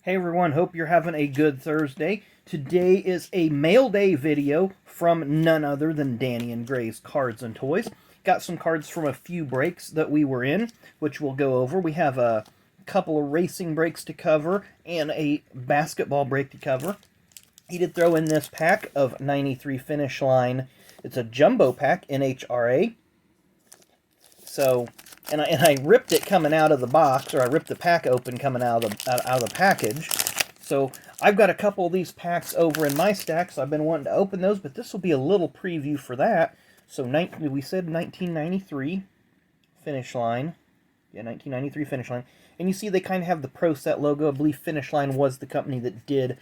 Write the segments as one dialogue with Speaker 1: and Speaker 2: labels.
Speaker 1: Hey everyone, hope you're having a good Thursday. Today is a mail day video from none other than Danny and Gray's Cards and Toys. Got some cards from a few breaks that we were in, which we'll go over. We have a couple of racing breaks to cover and a basketball break to cover. He did throw in this pack of 93 Finish Line. It's a jumbo pack, NHRA. So, and I ripped it coming out of the box, or I ripped the pack open coming out of the package. So I've got a couple of these packs over in my stack, so I've been wanting to open those, but this will be a little preview for that. So we said 1993 Finish Line. Yeah, 1993 Finish Line. And you see they kind of have the Pro Set logo. I believe Finish Line was the company that did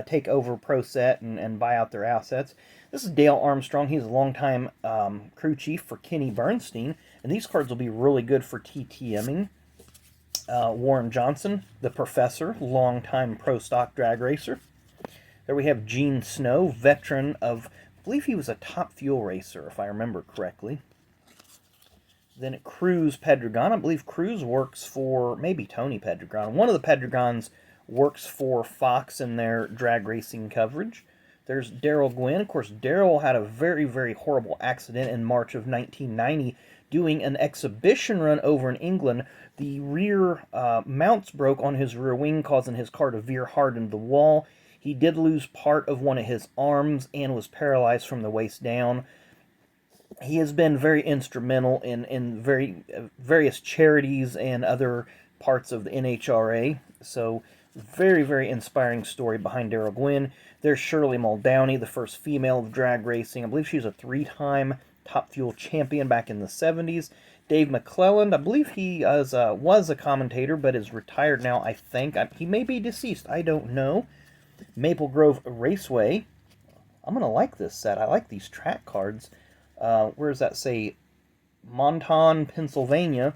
Speaker 1: take over Pro Set and buy out their assets. This is Dale Armstrong. He's a longtime crew chief for Kenny Bernstein. And these cards will be really good for TTMing. Warren Johnson, the Professor, longtime pro stock drag racer. There we have Gene Snow, veteran of, I believe he was a Top Fuel racer, if I remember correctly. Then Cruz Pedregon. I believe Cruz works for, maybe Tony Pedregon. One of the Pedregons works for Fox in their drag racing coverage. There's Daryl Gwynn. Of course, Daryl had a very, very horrible accident in March of 1990 doing an exhibition run over in England. The rear mounts broke on his rear wing, causing his car to veer hard into the wall. He did lose part of one of his arms and was paralyzed from the waist down. He has been very instrumental in various charities and other parts of the NHRA. So, very, very inspiring story behind Daryl Gwynn. There's Shirley Muldowney, the first female of drag racing. I believe she's a 3-time Top Fuel champion back in the 70s. Dave McClelland, I believe he was a commentator, but is retired now, I think. He may be deceased, I don't know. Maple Grove Raceway. I'm going to like this set. I like these track cards. Where does that say? Monton, Pennsylvania.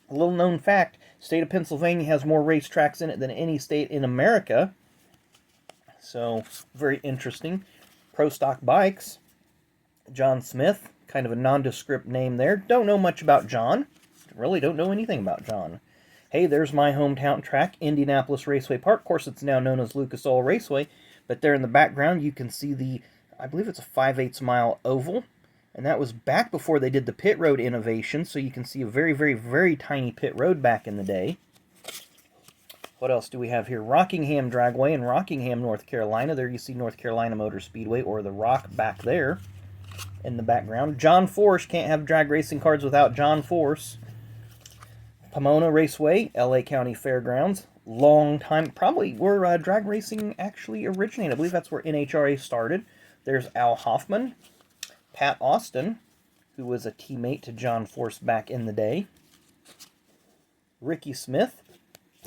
Speaker 1: A little known fact, state of Pennsylvania has more racetracks in it than any state in America. So, very interesting. Pro Stock Bikes. John Smith, kind of a nondescript name there. Don't know much about John. Really don't know anything about John. Hey, there's my hometown track, Indianapolis Raceway Park. Of course, it's now known as Lucas Oil Raceway. But there in the background, you can see the, I believe it's a 5/8 mile oval. And that was back before they did the pit road innovation. So you can see a very, very, very tiny pit road back in the day. What else do we have here? Rockingham Dragway in Rockingham, North Carolina. There you see North Carolina Motor Speedway, or the Rock back there in the background. John Force, can't have drag racing cards without John Force. Pomona Raceway, LA County Fairgrounds. Long time, probably where drag racing actually originated. I believe that's where NHRA started. There's Al Hoffman. Pat Austin, who was a teammate to John Force back in the day. Ricky Smith.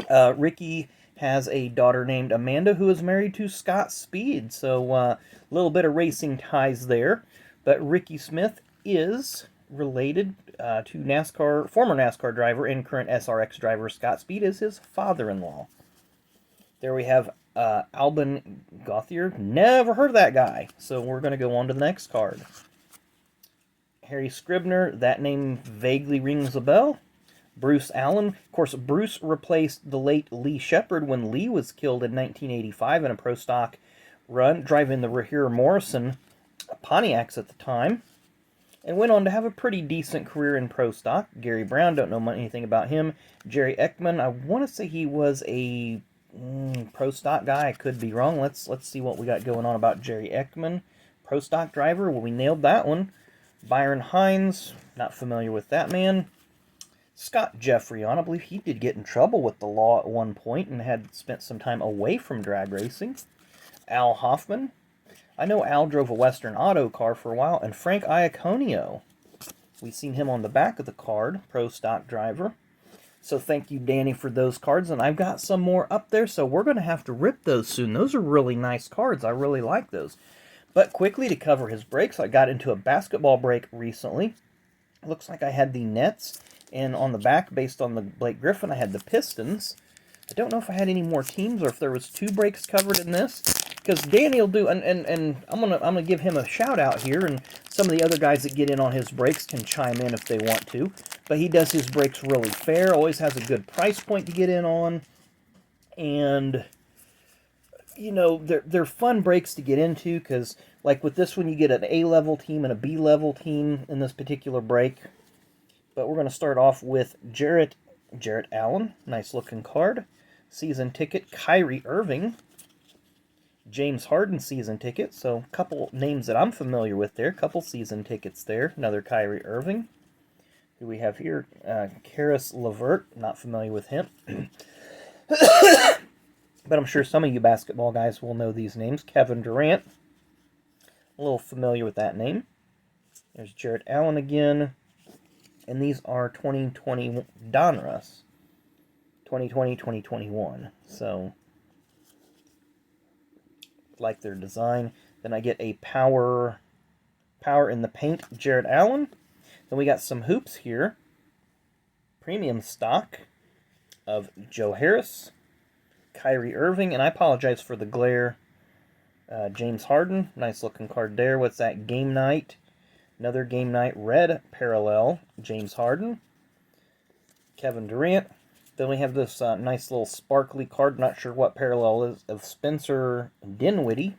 Speaker 1: Ricky has a daughter named Amanda who is married to Scott Speed. So a little bit of racing ties there. But Ricky Smith is related to NASCAR, former NASCAR driver and current SRX driver Scott Speed is his father-in-law. There we have Albin Gauthier. Never heard of that guy. So we're going to go on to the next card. Harry Scribner, that name vaguely rings a bell. Bruce Allen. Of course, Bruce replaced the late Lee Shepard when Lee was killed in 1985 in a pro stock run, driving the Rahir Morrison Pontiacs at the time, and went on to have a pretty decent career in pro stock. Gary Brown, don't know anything about him. Jerry Ekman, I want to say he was a pro stock guy. I could be wrong. Let's see what we got going on about Jerry Ekman. Pro stock driver, well, we nailed that one. Byron Hines, not familiar with that man. Scott Jeffrey, I believe he did get in trouble with the law at one point and had spent some time away from drag racing. Al Hoffman. I know Al drove a Western Auto car for a while. And Frank Iaconio. We've seen him on the back of the card, pro stock driver. So thank you, Danny, for those cards. And I've got some more up there, so we're going to have to rip those soon. Those are really nice cards. I really like those. But quickly, to cover his breaks, I got into a basketball break recently. Looks like I had the Nets. And on the back, based on the Blake Griffin, I had the Pistons. I don't know if I had any more teams or if there was 2 breaks covered in this. Because Danny will do, and I'm gonna give him a shout out here, and some of the other guys that get in on his breaks can chime in if they want to. But he does his breaks really fair, always has a good price point to get in on. And, you know, they're fun breaks to get into because, like with this one, you get an A-level team and a B-level team in this particular break. But we're going to start off with Jarrett Allen. Nice looking card. Season ticket, Kyrie Irving. James Harden season ticket. So a couple names that I'm familiar with there. Couple season tickets there. Another Kyrie Irving. Who we have here? Karis LeVert. Not familiar with him. But I'm sure some of you basketball guys will know these names. Kevin Durant. A little familiar with that name. There's Jarrett Allen again. And these are 2020 Donruss. 2020, 2021. So, like their design. Then I get a power in the paint, Jarrett Allen. Then we got some hoops here. Premium stock of Joe Harris. Kyrie Irving, and I apologize for the glare. James Harden, nice looking card there. What's that? Game Night. Another Game Night red parallel. James Harden. Kevin Durant. Then we have this nice little sparkly card. Not sure what parallel is of Spencer Dinwiddie.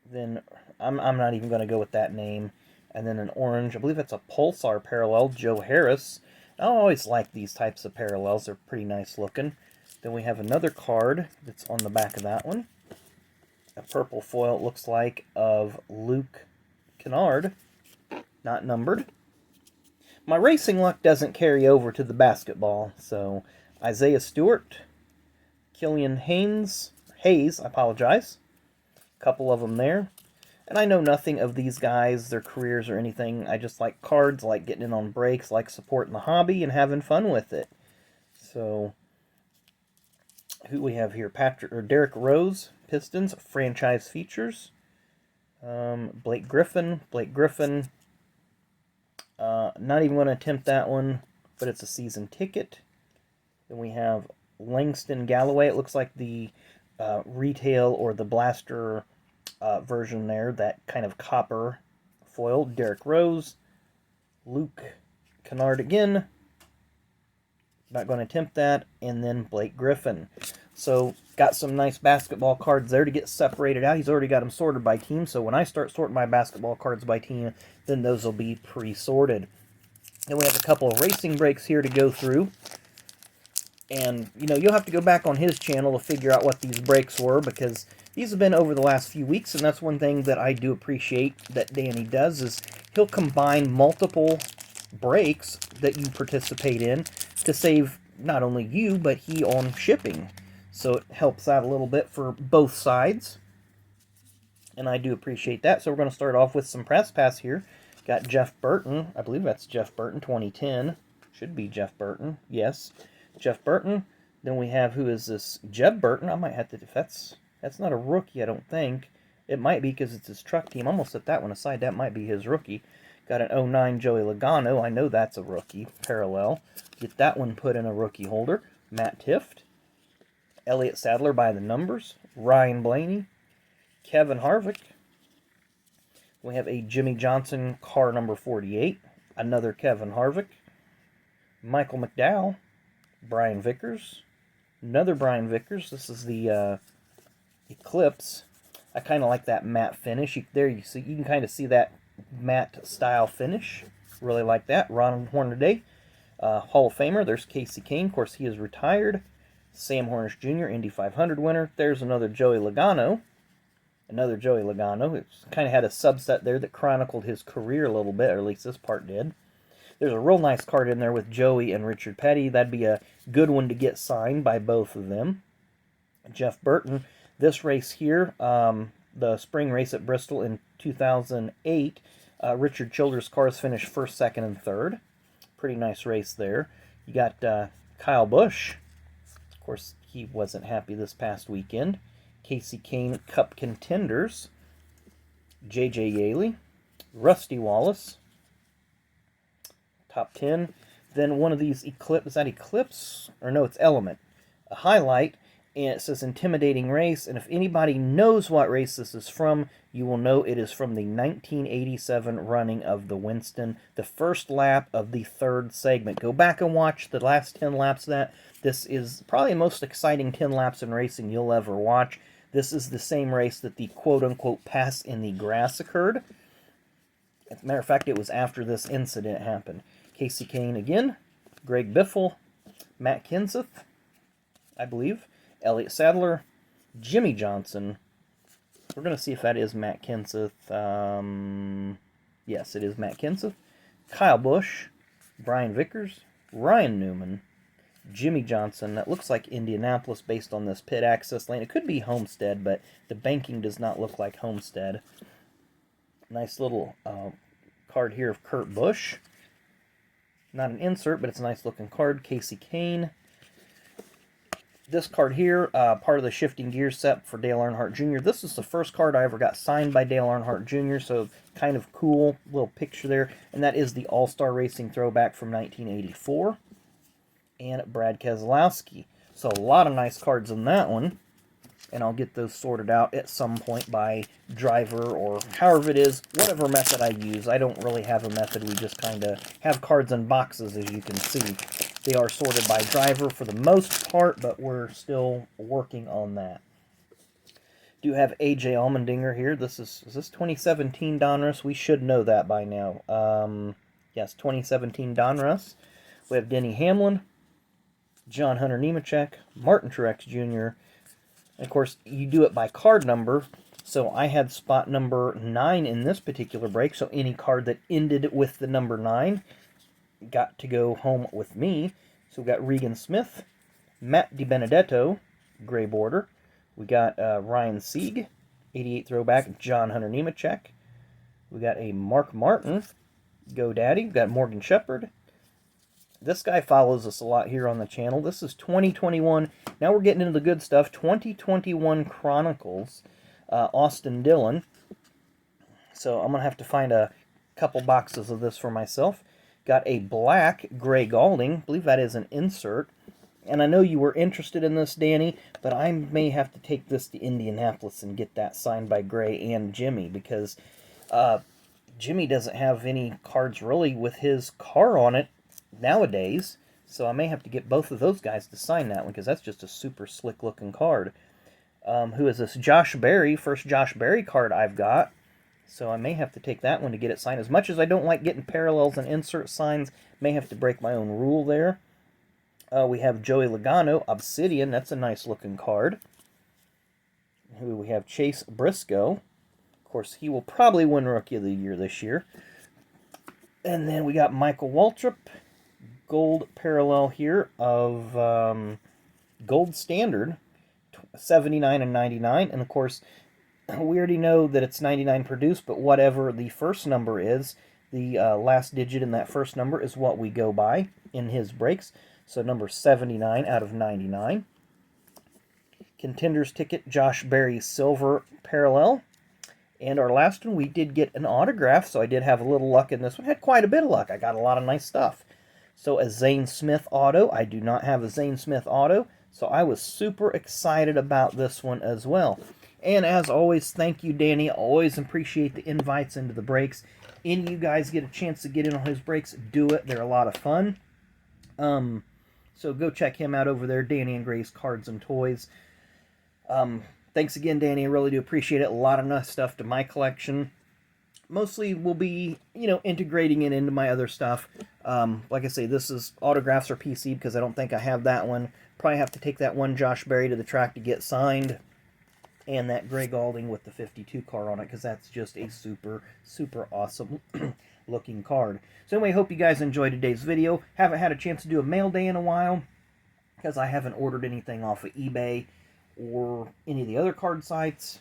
Speaker 1: Then I'm not even going to go with that name. And then an orange. I believe it's a Pulsar parallel. Joe Harris. I always like these types of parallels. They're pretty nice looking. Then we have another card that's on the back of that one. A purple foil, it looks like, of Luke Kennard. Not numbered. My racing luck doesn't carry over to the basketball. So, Isaiah Stewart. Killian Hayes, I apologize. A couple of them there. And I know nothing of these guys, their careers or anything. I just like cards, like getting in on breaks, like supporting the hobby and having fun with it. So, who we have here? Derrick Rose, Pistons, franchise features. Blake Griffin. Not even going to attempt that one, but it's a season ticket. Then we have Langston Galloway. It looks like the retail or the blaster version there, that kind of copper foil. Derrick Rose. Luke Kennard again. Not going to attempt that. And then Blake Griffin. So, got some nice basketball cards there to get separated out. He's already got them sorted by team. So, when I start sorting my basketball cards by team, then those will be pre-sorted. Then we have a couple of racing breaks here to go through. And, you know, you'll have to go back on his channel to figure out what these breaks were, because these have been over the last few weeks, and that's one thing that I do appreciate that Danny does, is he'll combine multiple breaks that you participate in to save not only you, but he on shipping. So it helps out a little bit for both sides. And I do appreciate that. So we're going to start off with some press pass here. Got Jeff Burton. I believe that's Jeff Burton, 2010. Should be Jeff Burton. Yes, Jeff Burton. Then we have, who is this? Jeb Burton. I might have to, if that's not a rookie, I don't think. It might be because it's his truck team. I'm going to set that one aside. That might be his rookie. Got an 09 Joey Logano. I know that's a rookie. Parallel. Get that one put in a rookie holder. Matt Tift. Elliott Sadler by the numbers. Ryan Blaney. Kevin Harvick. We have a Jimmy Johnson car number 48. Another Kevin Harvick. Michael McDowell. Brian Vickers. Another Brian Vickers. This is the Eclipse. I kind of like that matte finish. You can kind of see that matte style finish. Really like that. Ron Hornaday, Hall of Famer. There's Casey Kane. Of course, he is retired. Sam Hornish Jr., Indy 500 winner. There's another Joey Logano. Another Joey Logano. It's kind of had a subset there that chronicled his career a little bit, or at least this part did. There's a real nice card in there with Joey and Richard Petty. That'd be a good one to get signed by both of them. Jeff Burton. This race here, the spring race at Bristol in 2008, Richard Childress cars finished first, second, and third. Pretty nice race there. You got Kyle Busch. Of course, he wasn't happy this past weekend. Casey Kane Cup contenders. J.J. Yaley. Rusty Wallace. Top 10. Then one of these Eclipse. Is that Eclipse? Or no, it's Element. A highlight. and it says intimidating race, and if anybody knows what race this is from, you will know it is from the 1987 running of the Winston, the first lap of the third segment. Go back and watch the last 10 laps of that. This is probably the most exciting 10 laps in racing you'll ever watch. This is the same race that the quote-unquote pass in the grass occurred. As a matter of fact, it was after this incident happened. Casey Kane again, Greg Biffle, Matt Kenseth, I believe, Elliott Sadler, Jimmy Johnson. We're going to see if that is Matt Kenseth. Yes, it is Matt Kenseth. Kyle Busch, Brian Vickers, Ryan Newman, Jimmy Johnson. That looks like Indianapolis based on this pit access lane. It could be Homestead, but the banking does not look like Homestead. Nice little card here of Kurt Busch. Not an insert, but it's a nice looking card. Casey Kane. This card here, part of the Shifting Gears set for Dale Earnhardt Jr. This is the first card I ever got signed by Dale Earnhardt Jr., so kind of cool little picture there. And that is the All-Star Racing throwback from 1984. And Brad Keselowski. So a lot of nice cards in that one. And I'll get those sorted out at some point by driver or however it is, whatever method I use. I don't really have a method. We just kind of have cards in boxes, as you can see. They are sorted by driver for the most part, but we're still working on that. Do have AJ Allmendinger here. Is this 2017 Donruss? We should know that by now. Yes, 2017 Donruss. We have Denny Hamlin, John Hunter Nemechek, Martin Truex Jr., and of course, you do it by card number. So I had spot number 9 in this particular break. So any card that ended with the number 9 got to go home with me. So we got Regan Smith, Matt DiBenedetto, gray border. We got Ryan Sieg, 88 throwback, John Hunter Nemechek. We got a Mark Martin, GoDaddy. We got Morgan Shepherd. This guy follows us a lot here on the channel. This is 2021. Now we're getting into the good stuff. 2021 Chronicles, Austin Dillon. So I'm going to have to find a couple boxes of this for myself. Got a black Gray Galding. I believe that is an insert. And I know you were interested in this, Danny, but I may have to take this to Indianapolis and get that signed by Gray and Jimmy, because Jimmy doesn't have any cards really with his car on it nowadays, so I may have to get both of those guys to sign that one, because that's just a super slick looking card. Who is this? Josh Berry, first Josh Berry card I've got, so I may have to take that one to get it signed. As much as I don't like getting parallels and insert signs, may have to break my own rule there. We have Joey Logano, Obsidian, that's a nice looking card. Who we have? Chase Briscoe. Of course, he will probably win Rookie of the Year this year. And then we got Michael Waltrip, gold parallel here of Gold Standard, 79 and 99. And of course, we already know that it's 99 produced, but whatever the first number is, the last digit in that first number is what we go by in his breaks. So number 79 out of 99. Contenders ticket, Josh Berry silver parallel. And our last one, we did get an autograph, so I did have a little luck in this one. Had quite a bit of luck. I got a lot of nice stuff. So a Zane Smith auto. I do not have a Zane Smith auto, so I was super excited about this one as well. And as always, thank you, Danny. I always appreciate the invites into the breaks. Any of you guys get a chance to get in on his breaks, do it. They're a lot of fun. So go check him out over there, Danny and Gray's Cards and Toys. Thanks again, Danny. I really do appreciate it. A lot of nice stuff to my collection. Mostly will be, integrating it into my other stuff. Like I say, this is autographs or PC because I don't think I have that one. Probably have to take that one Josh Berry to the track to get signed. And that Gray Galding with the 52 car on it, because that's just a super, super awesome looking card. So anyway, hope you guys enjoyed today's video. Haven't had a chance to do a mail day in a while, because I haven't ordered anything off of eBay or any of the other card sites.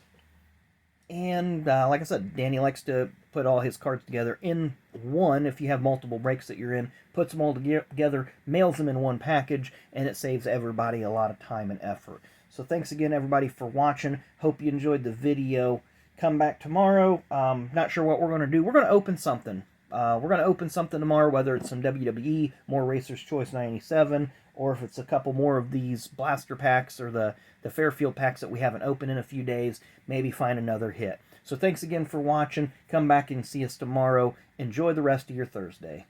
Speaker 1: And like I said, Danny likes to put all his cards together in one. If you have multiple breaks that you're in, puts them all together, mails them in one package, and it saves everybody a lot of time and effort. So thanks again, everybody, for watching. Hope you enjoyed the video. Come back tomorrow. Not sure what we're going to do. We're going to open something. We're going to open something tomorrow, whether it's some WWE, more Racer's Choice 97, or if it's a couple more of these blaster packs or the Fairfield packs that we haven't opened in a few days, maybe find another hit. So thanks again for watching. Come back and see us tomorrow. Enjoy the rest of your Thursday.